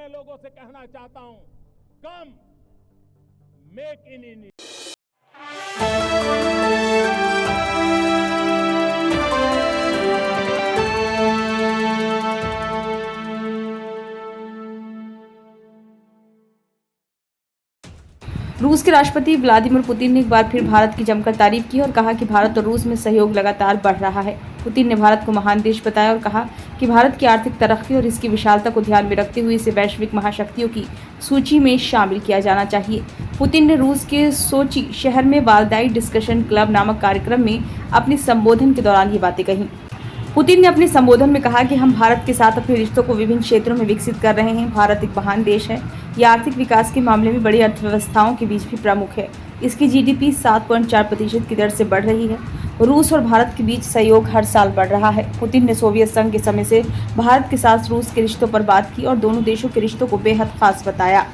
लोगों से कहना चाहता हूं, कम मेक इन इंडिया। रूस के राष्ट्रपति व्लादिमीर पुतिन ने एक बार फिर भारत की जमकर तारीफ की और कहा कि भारत और रूस में सहयोग लगातार बढ़ रहा है। पुतिन ने भारत को महान देश बताया और कहा कि भारत की आर्थिक तरक्की और इसकी विशालता को ध्यान में रखते हुए इसे वैश्विक महाशक्तियों की सूची में शामिल किया जाना चाहिए। पुतिन ने रूस के सोची शहर में वालदाई डिस्कशन क्लब नामक कार्यक्रम में अपने संबोधन के दौरान ये बातें कही। पुतिन ने अपने संबोधन में कहा कि हम भारत के साथ अपने रिश्तों को विभिन्न क्षेत्रों में विकसित कर रहे हैं। भारत एक महान देश है। यह आर्थिक विकास के मामले में बड़ी अर्थव्यवस्थाओं के बीच भी प्रमुख है। इसकी जीडीपी 7.4% की दर से बढ़ रही है। रूस और भारत के बीच सहयोग हर साल बढ़ रहा है। पुतिन ने सोवियत संघ के समय से भारत के साथ रूस के रिश्तों पर बात की और दोनों देशों के रिश्तों को बेहद खास बताया।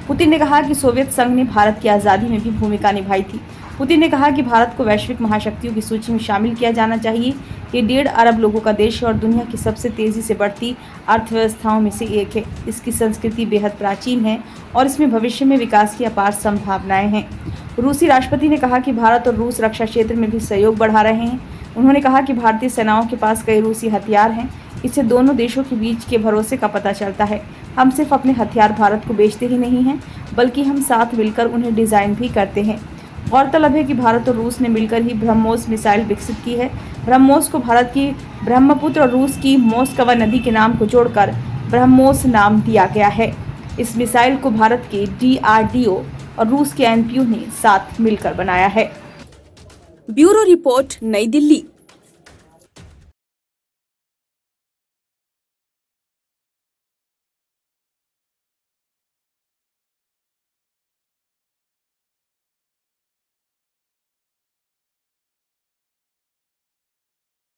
पुतिन ने कहा कि सोवियत संघ ने भारत की आज़ादी में भी भूमिका निभाई थी। पुतिन ने कहा कि भारत को वैश्विक महाशक्तियों की सूची में शामिल किया जाना चाहिए। ये 1.5 अरब लोगों का देश है और दुनिया की सबसे तेजी से बढ़ती अर्थव्यवस्थाओं में से एक है। इसकी संस्कृति बेहद प्राचीन है और इसमें भविष्य में विकास की अपार संभावनाएं हैं। रूसी राष्ट्रपति ने कहा कि भारत और रूस रक्षा क्षेत्र में भी सहयोग बढ़ा रहे हैं। उन्होंने कहा कि भारतीय सेनाओं के पास कई रूसी हथियार हैं। इससे दोनों देशों के बीच के भरोसे का पता चलता है। हम सिर्फ अपने हथियार भारत को बेचते ही नहीं हैं, बल्कि हम साथ मिलकर उन्हें डिज़ाइन भी करते हैं। गौरतलब है कि भारत और रूस ने मिलकर ही ब्रह्मोस मिसाइल विकसित की है। ब्रह्मोस को भारत की ब्रह्मपुत्र और रूस की मोस्कवा नदी के नाम को जोड़कर ब्रह्मोस नाम दिया गया है। इस मिसाइल को भारत के DRDO और रूस के NPU ने साथ मिलकर बनाया है। ब्यूरो रिपोर्ट, नई दिल्ली।